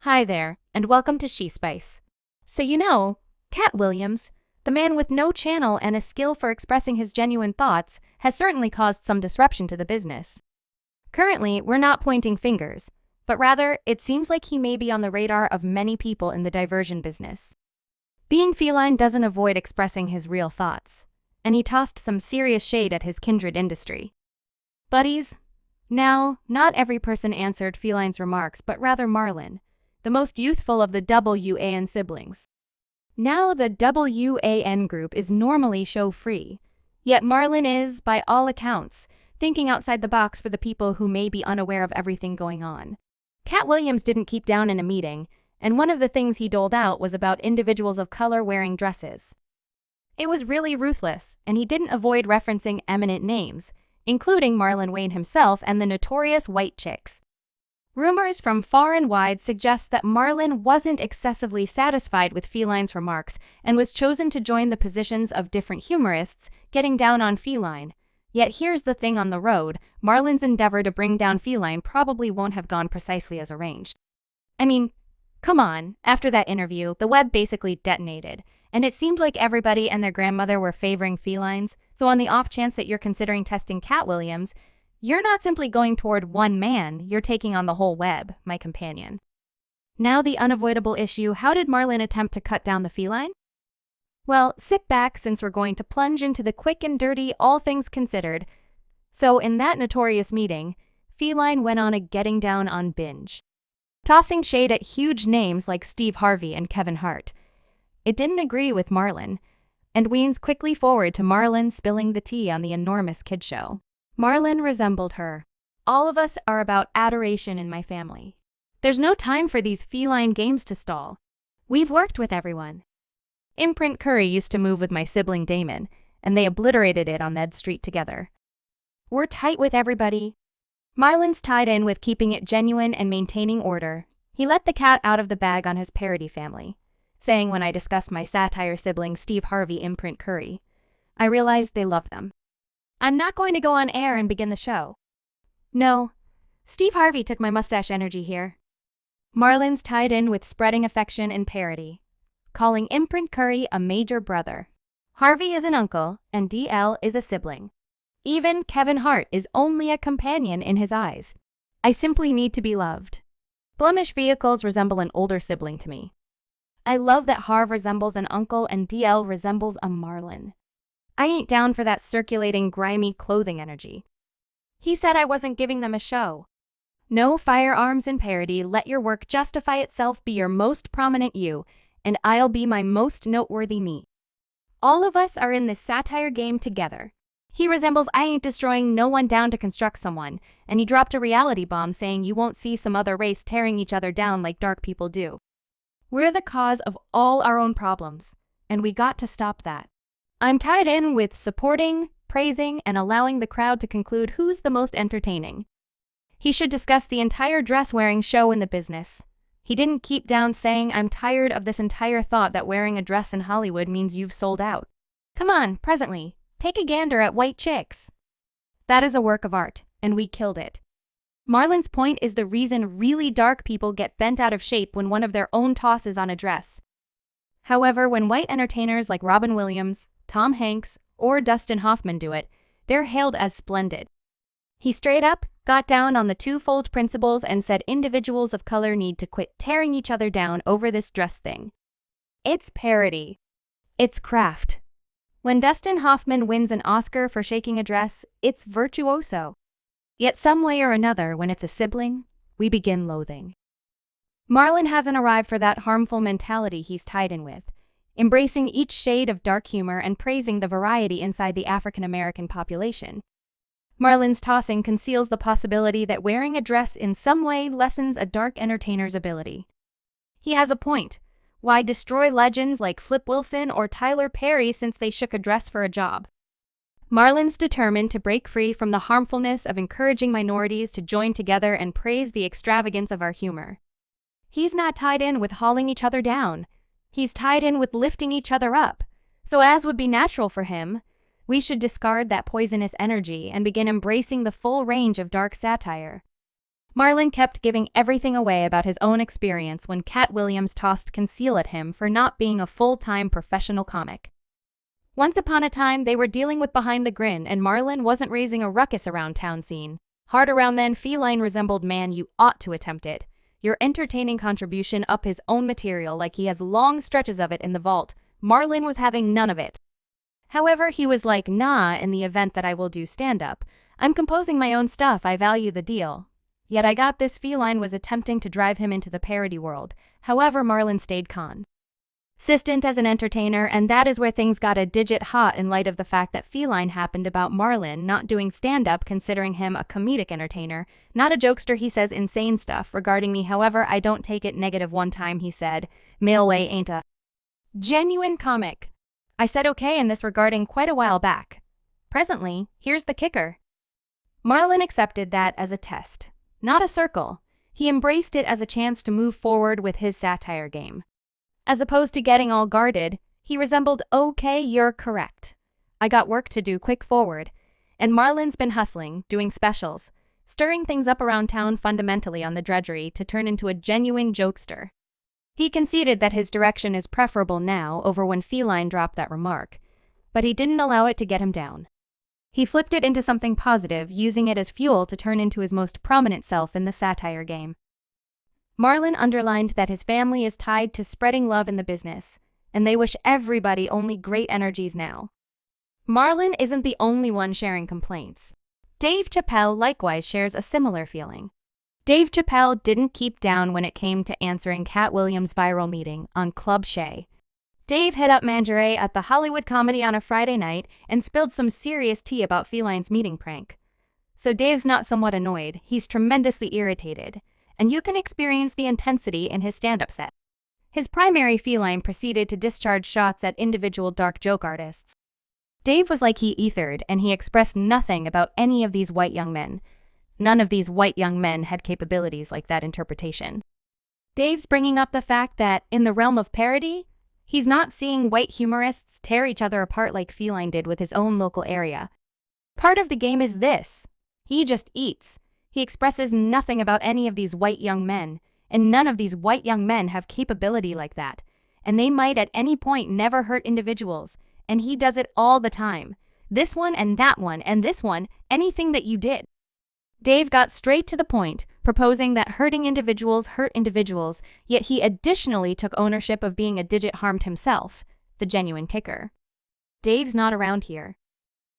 Hi there, and welcome to She Spice. So Katt Williams, the man with no channel and a skill for expressing his genuine thoughts, has certainly caused some disruption to the business. Currently, we're not pointing fingers, but rather, it seems like he may be on the radar of many people in the diversion business. Being feline doesn't avoid expressing his real thoughts, and he tossed some serious shade at his kindred industry. Buddies? Now, not every person answered Feline's remarks, but rather Marlon, the most youthful of the WAN siblings. Now the WAN group is normally show-free, yet Marlon is, by all accounts, thinking outside the box for the people who may be unaware of everything going on. Katt Williams didn't keep down in a meeting, and one of the things he doled out was about individuals of color wearing dresses. It was really ruthless, and he didn't avoid referencing eminent names, including Marlon Wayans himself and the notorious white chicks. Rumors from far and wide suggest that Marlon wasn't excessively satisfied with Feline's remarks and was chosen to join the positions of different humorists, getting down on Feline. Yet here's the thing on the road, Marlon's endeavor to bring down Feline probably won't have gone precisely as arranged. I mean, come on, after that interview, the web basically detonated, and it seemed like everybody and their grandmother were favoring felines, so on the off chance that you're considering testing Katt Williams, you're not simply going toward one man, you're taking on the whole web, my companion. Now the unavoidable issue, how did Marlon attempt to cut down the feline? Well, sit back since we're going to plunge into the quick and dirty, all things considered. So in that notorious meeting, Feline went on a getting down on binge, tossing shade at huge names like Steve Harvey and Kevin Hart. It didn't agree with Marlon, and Wayans quickly forward to Marlon spilling the tea on the enormous kid show. Marlon resembled her. All of us are about adoration in my family. There's no time for these feline games to stall. We've worked with everyone. Imprint Curry used to move with my sibling Damon, and they obliterated it on Med Street together. We're tight with everybody. Marlon's tied in with keeping it genuine and maintaining order. He let the cat out of the bag on his parody family, saying when I discussed my satire sibling Steve Harvey Imprint Curry, I realized they love them. I'm not going to go on air and begin the show. No, Steve Harvey took my mustache energy here. Marlon's tied in with spreading affection and parody, calling Imprint Curry a major brother. Harvey is an uncle, and DL is a sibling. Even Kevin Hart is only a companion in his eyes. I simply need to be loved. Blemish vehicles resemble an older sibling to me. I love that Harv resembles an uncle and DL resembles a Marlon. I ain't down for that circulating grimy clothing energy. He said I wasn't giving them a show. No firearms in parody, let your work justify itself, be your most prominent you, and I'll be my most noteworthy me. All of us are in this satire game together. He resembles I ain't destroying no one down to construct someone, and he dropped a reality bomb saying you won't see some other race tearing each other down like dark people do. We're the cause of all our own problems, and we got to stop that. I'm tied in with supporting, praising, and allowing the crowd to conclude who's the most entertaining. He should discuss the entire dress-wearing show in the business. He didn't keep down saying, I'm tired of this entire thought that wearing a dress in Hollywood means you've sold out. Come on, presently, take a gander at white chicks. That is a work of art, and we killed it. Marlon's point is the reason really dark people get bent out of shape when one of their own tosses on a dress. However, when white entertainers like Robin Williams, Tom Hanks, or Dustin Hoffman do it, they're hailed as splendid. He straight up got down on the twofold principles and said individuals of color need to quit tearing each other down over this dress thing. It's parody. It's craft. When Dustin Hoffman wins an Oscar for shaking a dress, it's virtuoso. Yet some way or another, when it's a sibling, we begin loathing. Marlon hasn't arrived for that harmful mentality he's tied in with, embracing each shade of dark humor and praising the variety inside the African-American population. Marlon's tossing conceals the possibility that wearing a dress in some way lessens a dark entertainer's ability. He has a point. Why destroy legends like Flip Wilson or Tyler Perry since they shook a dress for a job? Marlon's determined to break free from the harmfulness of encouraging minorities to join together and praise the extravagance of our humor. He's not tied in with hauling each other down. He's tied in with lifting each other up. So as would be natural for him, we should discard that poisonous energy and begin embracing the full range of dark satire. Marlon kept giving everything away about his own experience when Katt Williams tossed conceal at him for not being a full-time professional comic. Once upon a time, they were dealing with Behind the Grin, and Marlon wasn't raising a ruckus around town scene. Hard around then, feline resembled man, you ought to attempt it. Your entertaining contribution up his own material like he has long stretches of it in the vault. Marlon was having none of it. However, he was like, nah, in the event that I will do stand-up. I'm composing my own stuff, I value the deal. Yet I got this feline was attempting to drive him into the parody world. However, Marlon stayed consistent as an entertainer, and that is where things got a digit hot in light of the fact that feline happened about Marlon not doing stand-up, considering him a comedic entertainer, not a jokester. He says insane stuff regarding me, however, I don't take it negative. One time he said, Mailway ain't a genuine comic. I said okay in this regarding quite a while back. Presently, here's the kicker. Marlon accepted that as a test. Not a circle. He embraced it as a chance to move forward with his satire game. As opposed to getting all guarded, he resembled, okay, you're correct. I got work to do, quick forward. And Marlon's been hustling, doing specials, stirring things up around town fundamentally on the drudgery to turn into a genuine jokester. He conceded that his direction is preferable now over when feline dropped that remark, but he didn't allow it to get him down. He flipped it into something positive, using it as fuel to turn into his most prominent self in the satire game. Marlon underlined that his family is tied to spreading love in the business, and they wish everybody only great energies now. Marlon isn't the only one sharing complaints. Dave Chappelle likewise shares a similar feeling. Dave Chappelle didn't keep down when it came to answering Katt Williams' viral meeting on Club Shay. Dave hit up Mangeray at the Hollywood Comedy on a Friday night and spilled some serious tea about Feline's meeting prank. So Dave's not somewhat annoyed, he's tremendously irritated, and you can experience the intensity in his stand-up set. His primary feline proceeded to discharge shots at individual dark joke artists. Dave was like he ethered, and he expressed nothing about any of these white young men. None of these white young men had capabilities like that interpretation. Dave's bringing up the fact that, in the realm of parody, he's not seeing white humorists tear each other apart like feline did with his own local area. Part of the game is this. He just eats. He expresses nothing about any of these white young men, and none of these white young men have capability like that, and they might at any point never hurt individuals, and he does it all the time. This one and that one and this one, anything that you did. Dave got straight to the point, proposing that hurting individuals hurt individuals, yet he additionally took ownership of being a digit harmed himself, the genuine kicker. Dave's not around here,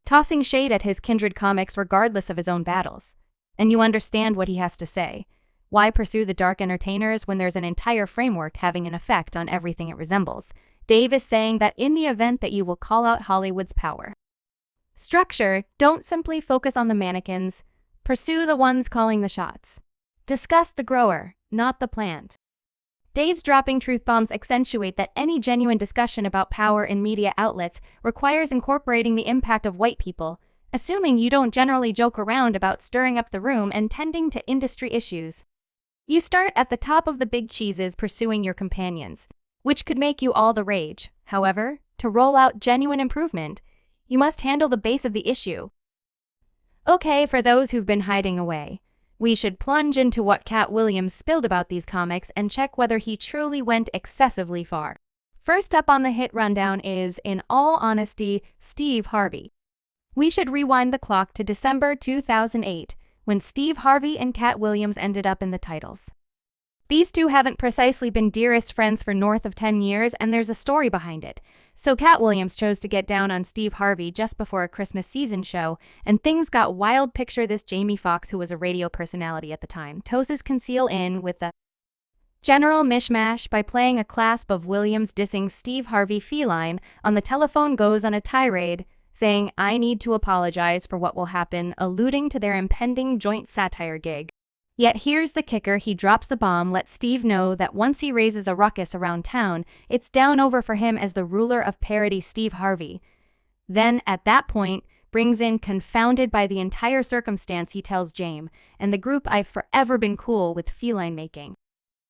tossing shade at his kindred comics regardless of his own battles. And you understand what he has to say. Why pursue the dark entertainers when there's an entire framework having an effect on everything it resembles? Dave is saying that in the event that you will call out Hollywood's power structure, don't simply focus on the mannequins. Pursue the ones calling the shots. Discuss the grower, not the plant. Dave's dropping truth bombs accentuate that any genuine discussion about power in media outlets requires incorporating the impact of white people, assuming you don't generally joke around about stirring up the room and tending to industry issues. You start at the top of the big cheeses pursuing your companions, which could make you all the rage. However, to roll out genuine improvement, you must handle the base of the issue. Okay, for those who've been hiding away, we should plunge into what Katt Williams spilled about these comics and check whether he truly went excessively far. First up on the hit rundown is, in all honesty, Steve Harvey. We should rewind the clock to December 2008, when Steve Harvey and Katt Williams ended up in the titles. These two haven't precisely been dearest friends for north of 10 years, and there's a story behind it. So Katt Williams chose to get down on Steve Harvey just before a Christmas season show, and things got wild. Picture this: Jamie Foxx, who was a radio personality at the time, toes conceal in with a general mishmash by playing a clasp of Williams dissing Steve Harvey feline on the telephone, goes on a tirade, saying, "I need to apologize for what will happen," alluding to their impending joint satire gig. Yet here's the kicker: he drops the bomb, lets Steve know that once he raises a ruckus around town, it's down over for him as the ruler of parody, Steve Harvey. Then, at that point, brings in, confounded by the entire circumstance, he tells James and the group, "I've forever been cool with feline making."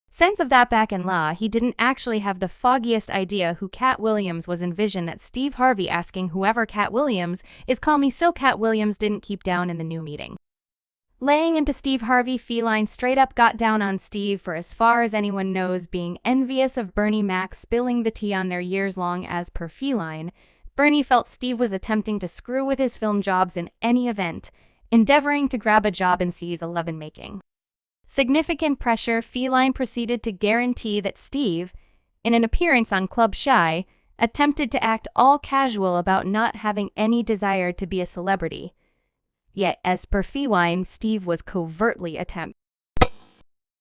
Sense of that back in law, he didn't actually have the foggiest idea who Katt Williams was. Envision that Steve Harvey asking whoever Katt Williams is, "Call me," so Katt Williams didn't keep down in the new meeting. Laying into Steve Harvey, Feline straight up got down on Steve for as far as anyone knows, being envious of Bernie Mac spilling the tea on their years-long as per Feline. Bernie felt Steve was attempting to screw with his film jobs in any event, endeavoring to grab a job in C's 11 making. Significant pressure, Feline proceeded to guarantee that Steve, in an appearance on Club Shy, attempted to act all casual about not having any desire to be a celebrity. Yet, as per Feline, Steve was covertly attempting